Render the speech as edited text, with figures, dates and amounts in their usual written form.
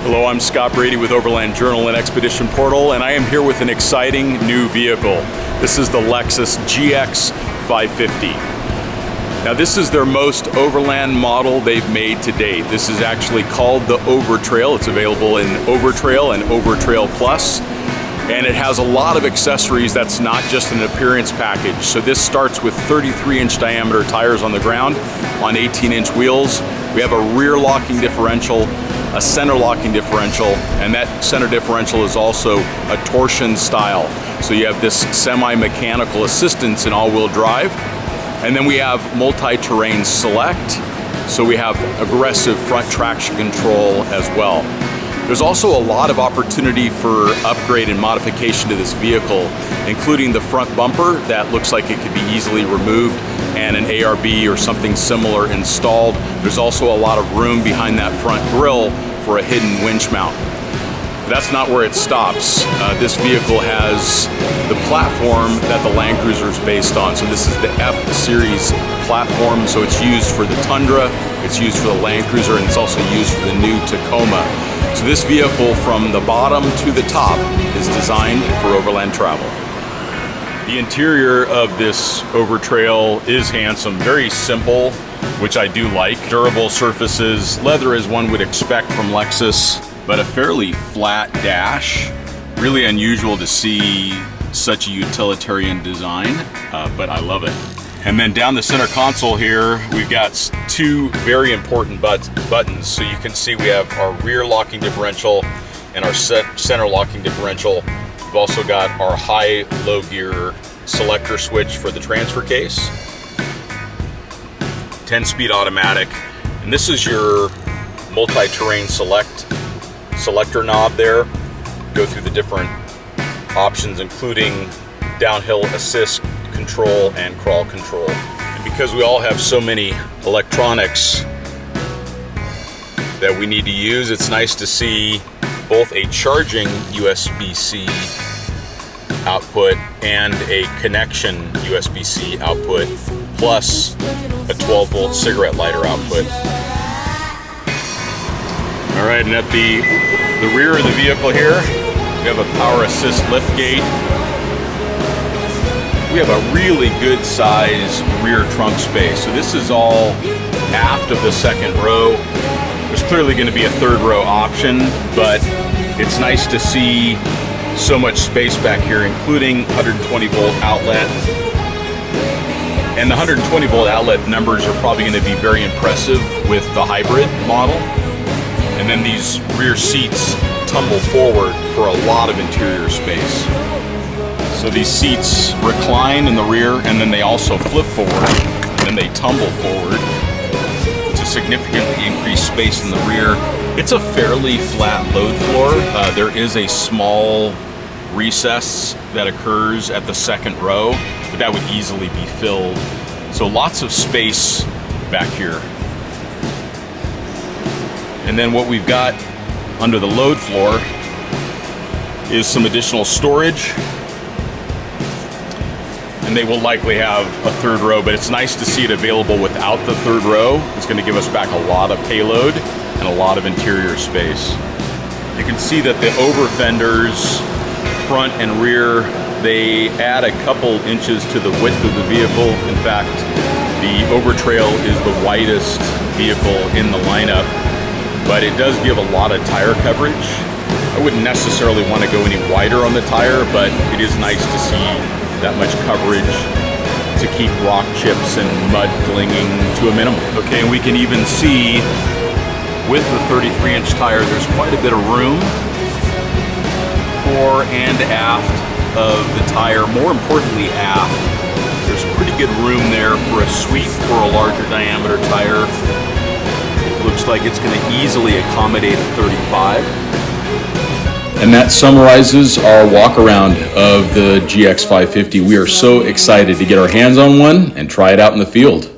Hello, I'm Scott Brady with Overland Journal and Expedition Portal, and I am here with an exciting new vehicle. This is the Lexus GX550. Now this is their most overland model they've made to date. This is actually called the Overtrail. It's available in Overtrail and Overtrail Plus. And it has a lot of accessories that's not just an appearance package. So this starts with 33-inch diameter tires on the ground on 18-inch wheels. We have a rear locking differential, a center locking differential, and that center differential is also a torsion style. So you have this semi-mechanical assistance in all-wheel drive. And then we have multi-terrain select. So we have aggressive front traction control as well. There's also a lot of opportunity for upgrade and modification to this vehicle, including the front bumper that looks like it could be easily removed and an ARB or something similar installed. There's also a lot of room behind that front grille for a hidden winch mount. But that's not where it stops. This vehicle has the platform that the Land Cruiser is based on. So this is the F-Series platform. So it's used for the Tundra, it's used for the Land Cruiser, and it's also used for the new Tacoma. So this vehicle from the bottom to the top is designed for overland travel. The interior of this Overtrail is handsome, very simple, which I do like. Durable surfaces, leather as one would expect from Lexus, but a fairly flat dash. Really unusual to see such a utilitarian design, but I love it. And then down the center console here, we've got two very important buttons. So you can see we have our rear locking differential and our center locking differential. We've also got our high-low gear selector switch for the transfer case. 10-speed automatic. And this is your multi-terrain selector knob there. Go through the different options, including downhill assist control and crawl control. And because we all have so many electronics that we need to use, it's nice to see both a charging USB-C output and a connection USB-C output, plus a 12-volt cigarette lighter output. All right, and at the rear of the vehicle here, we have a power assist lift gate. We have a really good size rear trunk space. So this is all aft of the second row. There's clearly going to be a third row option, but it's nice to see so much space back here, including 120 volt outlet. And the 120 volt outlet numbers are probably going to be very impressive with the hybrid model. And then these rear seats tumble forward for a lot of interior space. So these seats recline in the rear, and then they also flip forward, and then they tumble forward to significantly increase space in the rear. It's a fairly flat load floor. There is a small recess that occurs at the second row, but that would easily be filled. So lots of space back here. And then what we've got under the load floor is some additional storage. And they will likely have a third row, but it's nice to see it available without the third row. It's going to give us back a lot of payload and a lot of interior space. You can see that the over fenders, front and rear, they add a couple inches to the width of the vehicle. In fact, the Overtrail is the widest vehicle in the lineup, but it does give a lot of tire coverage. I wouldn't necessarily want to go any wider on the tire, but it is nice to see that much coverage to keep rock chips and mud flinging to a minimum. Okay, and we can even see with the 33-inch tire, there's quite a bit of room fore and aft of the tire. More importantly, aft. There's pretty good room there for a sweep for a larger diameter tire. It looks like it's going to easily accommodate a 35. And that summarizes our walk around of the GX550. We are so excited to get our hands on one and try it out in the field.